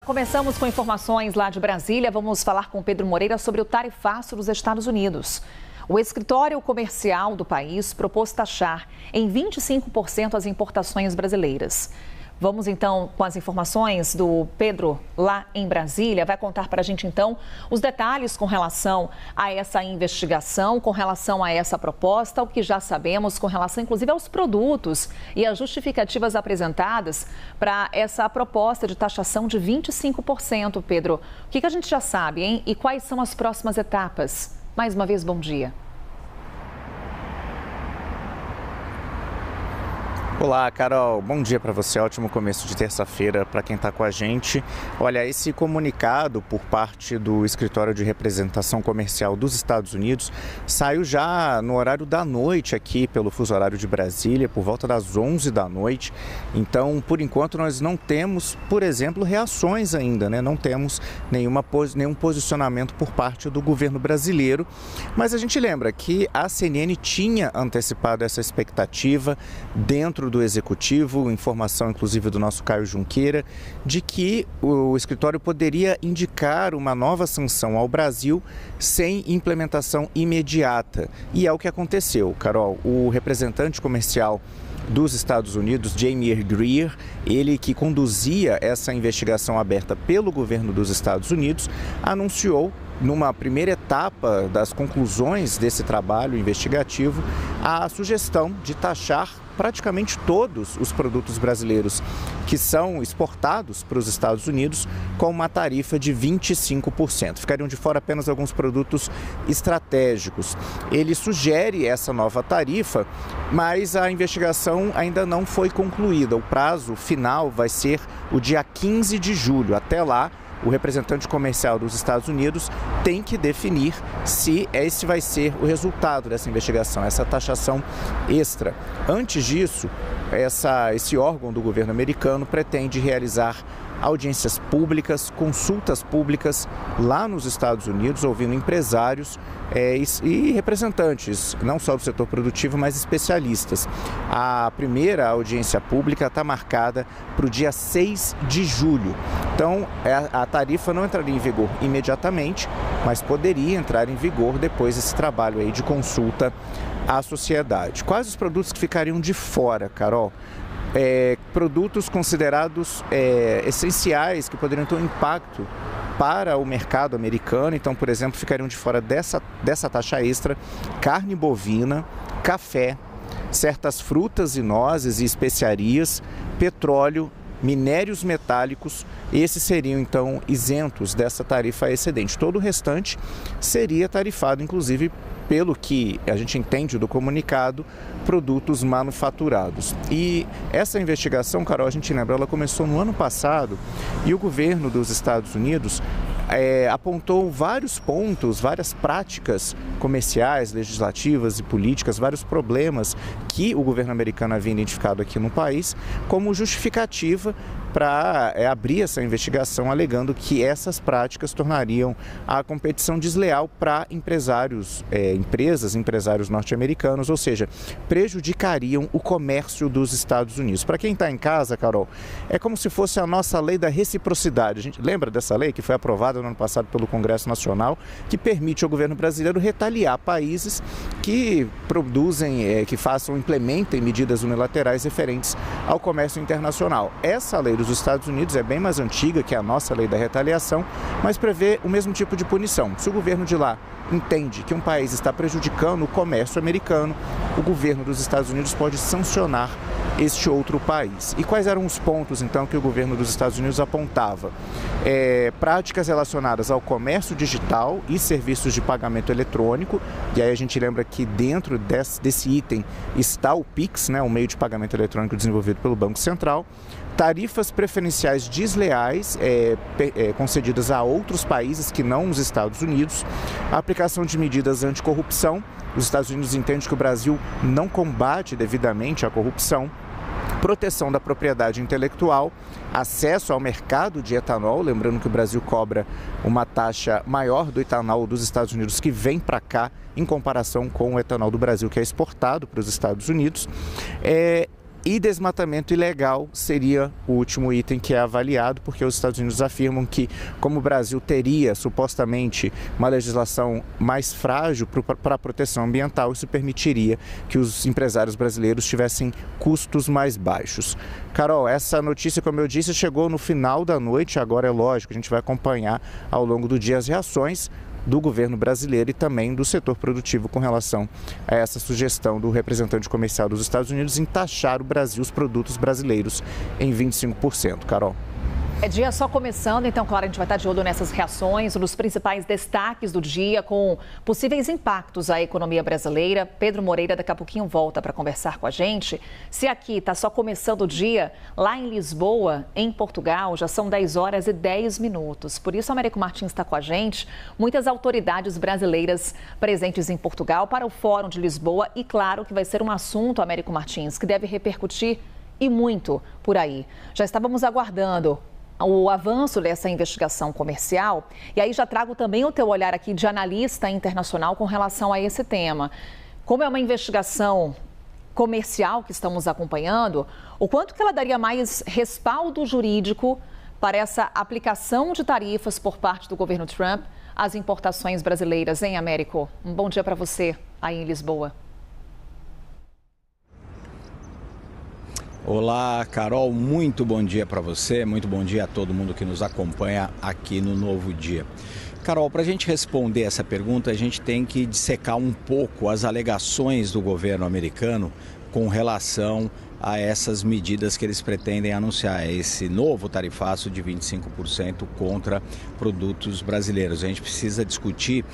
Começamos com informações lá de Brasília. Vamos falar com Pedro Moreira sobre o tarifaço dos Estados Unidos. O escritório comercial do país propôs taxar em 25% as importações brasileiras. Vamos então com as informações do Pedro lá em Brasília. Vai contar para a gente então os detalhes com relação a essa investigação, com relação a essa proposta, o que já sabemos com relação inclusive aos produtos e as justificativas apresentadas para essa proposta de taxação de 25%, Pedro. O que a gente já sabe, hein? E quais são as próximas etapas? Mais uma vez, bom dia. Olá, Carol. Bom dia para você. Ótimo começo de terça-feira para quem está com a gente. Olha, esse comunicado por parte do Escritório de Representação Comercial dos Estados Unidos saiu já no horário da noite aqui pelo fuso horário de Brasília, por volta das 11 da noite. Então, por enquanto, nós não temos, por exemplo, reações ainda, né? Não temos nenhum posicionamento por parte do governo brasileiro. Mas a gente lembra que a CNN tinha antecipado essa expectativa dentro do Executivo, informação inclusive do nosso Caio Junqueira, de que o escritório poderia indicar uma nova sanção ao Brasil sem implementação imediata. E é o que aconteceu, Carol. O representante comercial dos Estados Unidos, Jamie Greer, ele que conduzia essa investigação aberta pelo governo dos Estados Unidos, anunciou numa primeira etapa das conclusões desse trabalho investigativo a sugestão de taxar praticamente todos os produtos brasileiros que são exportados para os Estados Unidos com uma tarifa de 25%. Ficariam de fora apenas alguns produtos estratégicos. Ele sugere essa nova tarifa, mas a investigação ainda não foi concluída. O prazo final vai ser o dia 15 de julho. Até lá, o representante comercial dos Estados Unidos tem que definir se esse vai ser o resultado dessa investigação, essa taxação extra. Antes disso, esse órgão do governo americano pretende realizar audiências públicas, consultas públicas lá nos Estados Unidos, ouvindo empresários e representantes, não só do setor produtivo, mas especialistas. A primeira audiência pública está marcada para o dia 6 de julho. Então, a tarifa não entraria em vigor imediatamente, mas poderia entrar em vigor depois desse trabalho aí de consulta à sociedade. Quais os produtos que ficariam de fora, Carol? Produtos considerados essenciais que poderiam ter um impacto para o mercado americano. Então, por exemplo, ficariam de fora dessa taxa extra carne bovina, café, certas frutas e nozes e especiarias, petróleo, minérios metálicos. Esses seriam então isentos dessa tarifa excedente. Todo o restante seria tarifado, inclusive, pelo que a gente entende do comunicado, produtos manufaturados. E essa investigação, Carol, a gente lembra, ela começou no ano passado e o governo dos Estados Unidos apontou vários pontos, várias práticas comerciais, legislativas e políticas, vários problemas que o governo americano havia identificado aqui no país como justificativa para abrir essa investigação, alegando que essas práticas tornariam a competição desleal para empresários norte-americanos, ou seja, prejudicariam o comércio dos Estados Unidos. Para quem está em casa, Carol, é como se fosse a nossa lei da reciprocidade. A gente lembra dessa lei que foi aprovada no ano passado pelo Congresso Nacional, que permite ao governo brasileiro retaliar países que implementem medidas unilaterais referentes ao comércio internacional. Essa lei dos Estados Unidos é bem mais antiga que a nossa lei da retaliação, mas prevê o mesmo tipo de punição. Se o governo de lá entende que um país está prejudicando o comércio americano, o governo dos Estados Unidos pode sancionar este outro país. E quais eram os pontos, então, que o governo dos Estados Unidos apontava? Práticas relacionadas ao comércio digital e serviços de pagamento eletrônico, e aí a gente lembra que dentro desse item está o Pix, né, o meio de pagamento eletrônico desenvolvido pelo Banco Central, tarifas preferenciais desleais concedidas a outros países que não os Estados Unidos, a aplicação de medidas anticorrupção. Os Estados Unidos entendem que o Brasil não combate devidamente a corrupção, proteção da propriedade intelectual, acesso ao mercado de etanol, lembrando que o Brasil cobra uma taxa maior do etanol dos Estados Unidos que vem para cá em comparação com o etanol do Brasil que é exportado para os Estados Unidos, E desmatamento ilegal seria o último item que é avaliado, porque os Estados Unidos afirmam que, como o Brasil teria supostamente uma legislação mais frágil para a proteção ambiental, isso permitiria que os empresários brasileiros tivessem custos mais baixos. Carol, essa notícia, como eu disse, chegou no final da noite. Agora é lógico, a gente vai acompanhar ao longo do dia as reações do governo brasileiro e também do setor produtivo com relação a essa sugestão do representante comercial dos Estados Unidos em taxar o Brasil, os produtos brasileiros, em 25%. Carol. É dia só começando, então, claro, a gente vai estar de olho nessas reações, nos principais destaques do dia, com possíveis impactos à economia brasileira. Pedro Moreira daqui a pouquinho volta para conversar com a gente. Se aqui está só começando o dia, lá em Lisboa, em Portugal, já são 10 horas e 10 minutos. Por isso, a Américo Martins está com a gente. Muitas autoridades brasileiras presentes em Portugal para o Fórum de Lisboa e, claro, que vai ser um assunto, Américo Martins, que deve repercutir e muito por aí. Já estávamos aguardando o avanço dessa investigação comercial. E aí já trago também o teu olhar aqui de analista internacional com relação a esse tema. Como é uma investigação comercial que estamos acompanhando, o quanto que ela daria mais respaldo jurídico para essa aplicação de tarifas por parte do governo Trump às importações brasileiras, hein, Américo? Um bom dia para você aí em Lisboa. Olá, Carol, muito bom dia para você, muito bom dia a todo mundo que nos acompanha aqui no Novo Dia. Carol, para a gente responder essa pergunta, a gente tem que dissecar um pouco as alegações do governo americano com relação a essas medidas que eles pretendem anunciar, esse novo tarifaço de 25% contra produtos brasileiros. A gente precisa discutir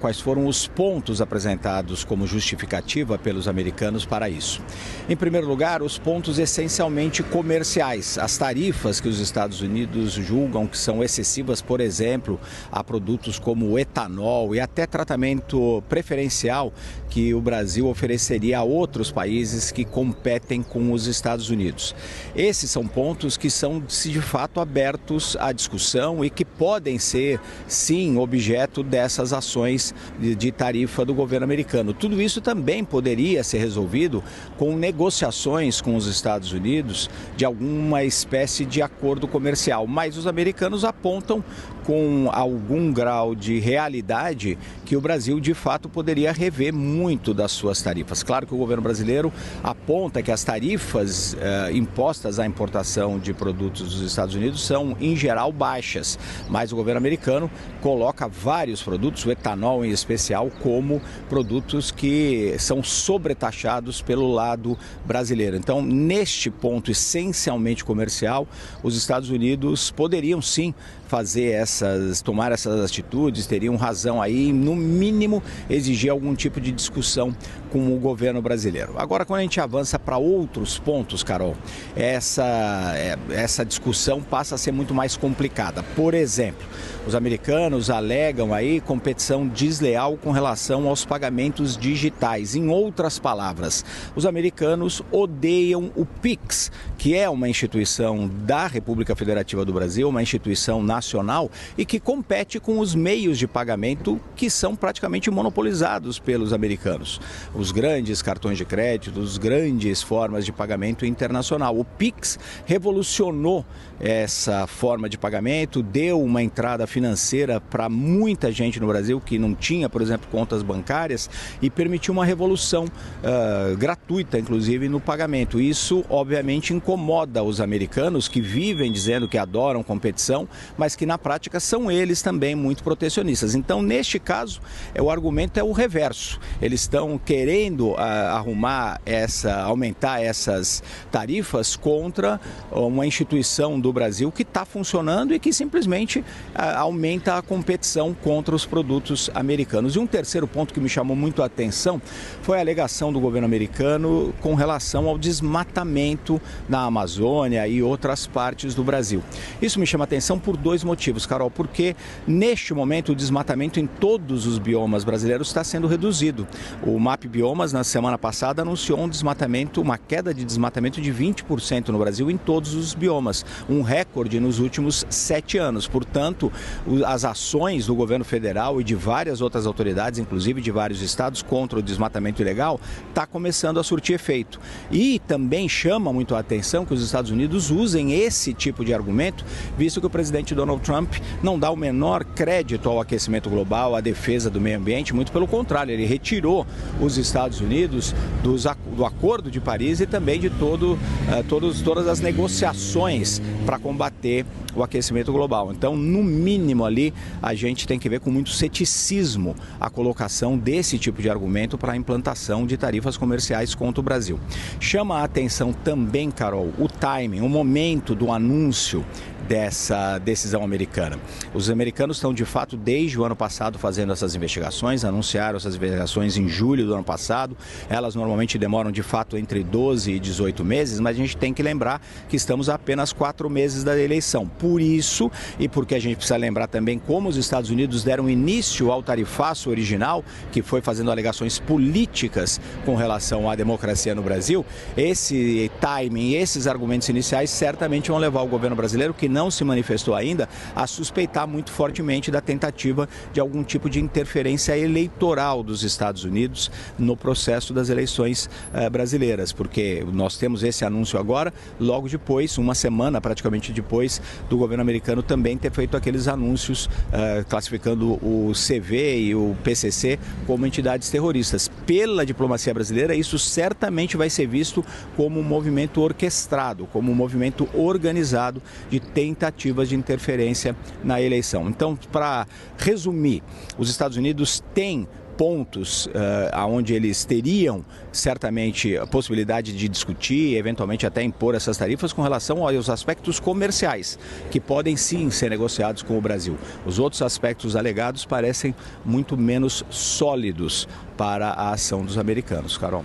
quais foram os pontos apresentados como justificativa pelos americanos para isso. Em primeiro lugar, os pontos essencialmente comerciais, as tarifas que os Estados Unidos julgam que são excessivas, por exemplo, a produtos como o etanol e até tratamento preferencial que o Brasil ofereceria a outros países que competem com os Estados Unidos. Esses são pontos que são, de fato, abertos à discussão e que podem ser, sim, objeto dessas ações de tarifa do governo americano. Tudo isso também poderia ser resolvido com negociações com os Estados Unidos de alguma espécie de acordo comercial, mas os americanos apontam com algum grau de realidade que o Brasil, de fato, poderia rever muito das suas tarifas. Claro que o governo brasileiro aponta que as tarifas impostas à importação de produtos dos Estados Unidos são, em geral, baixas, mas o governo americano coloca vários produtos, o etanol em especial, como produtos que são sobretaxados pelo lado brasileiro. Então, neste ponto essencialmente comercial, os Estados Unidos poderiam, sim, tomar essas atitudes, teriam razão aí, no mínimo, exigir algum tipo de discussão com o governo brasileiro. Agora, quando a gente avança para outros pontos, Carol, essa discussão passa a ser muito mais complicada. Por exemplo, os americanos alegam aí competição desleal com relação aos pagamentos digitais. Em outras palavras, os americanos odeiam o Pix, que é uma instituição da República Federativa do Brasil, uma instituição nacional e que compete com os meios de pagamento que são praticamente monopolizados pelos americanos. Os grandes cartões de crédito, as grandes formas de pagamento internacional. O Pix revolucionou essa forma de pagamento, deu uma entrada financeira para muita gente no Brasil que não tinha, por exemplo, contas bancárias e permitiu uma revolução gratuita, inclusive, no pagamento. Isso, obviamente, incomoda os americanos que vivem dizendo que adoram competição, mas que na prática são eles também muito protecionistas. Então, neste caso, o argumento é o reverso. Eles estão querendo aumentar essas tarifas contra uma instituição do Brasil que está funcionando e que simplesmente aumenta a competição contra os produtos americanos. E um terceiro ponto que me chamou muito a atenção foi a alegação do governo americano com relação ao desmatamento na Amazônia e outras partes do Brasil. Isso me chama a atenção por dois dois motivos, Carol. Porque neste momento o desmatamento em todos os biomas brasileiros está sendo reduzido. O MAP Biomas, na semana passada, anunciou uma queda de desmatamento de 20% no Brasil em todos os biomas, um recorde nos últimos 7 anos. Portanto, as ações do governo federal e de várias outras autoridades, inclusive de vários estados, contra o desmatamento ilegal, está começando a surtir efeito. E também chama muito a atenção que os Estados Unidos usem esse tipo de argumento, visto que o presidente Donald Trump não dá o menor crédito ao aquecimento global, à defesa do meio ambiente, muito pelo contrário, ele retirou os Estados Unidos do Acordo de Paris e também de todas as negociações para combater o aquecimento global. Então, no mínimo ali, a gente tem que ver com muito ceticismo a colocação desse tipo de argumento para a implantação de tarifas comerciais contra o Brasil. Chama a atenção também, Carol, o timing, o momento do anúncio dessa decisão americana. Os americanos estão, de fato, desde o ano passado fazendo essas investigações, anunciaram essas investigações em julho do ano passado. Elas normalmente demoram, de fato, entre 12 e 18 meses, mas a gente tem que lembrar que estamos a apenas 4 meses da eleição. Por isso, e porque a gente precisa lembrar também como os Estados Unidos deram início ao tarifaço original, que foi fazendo alegações políticas com relação à democracia no Brasil, esse timing, esses argumentos iniciais certamente vão levar o governo brasileiro, que não se manifestou ainda, a suspeitar muito fortemente da tentativa de algum tipo de interferência eleitoral dos Estados Unidos no processo das eleições brasileiras, porque nós temos esse anúncio agora, logo depois, uma semana praticamente depois do governo americano também ter feito aqueles anúncios classificando o CV e o PCC como entidades terroristas. Pela diplomacia brasileira, isso certamente vai ser visto como um movimento orquestrado, como um movimento organizado de tentativas de interferência na eleição. Então, para resumir, os Estados Unidos têm pontos onde eles teriam certamente a possibilidade de discutir, eventualmente até impor essas tarifas com relação aos aspectos comerciais, que podem sim ser negociados com o Brasil. Os outros aspectos alegados parecem muito menos sólidos para a ação dos americanos, Carol.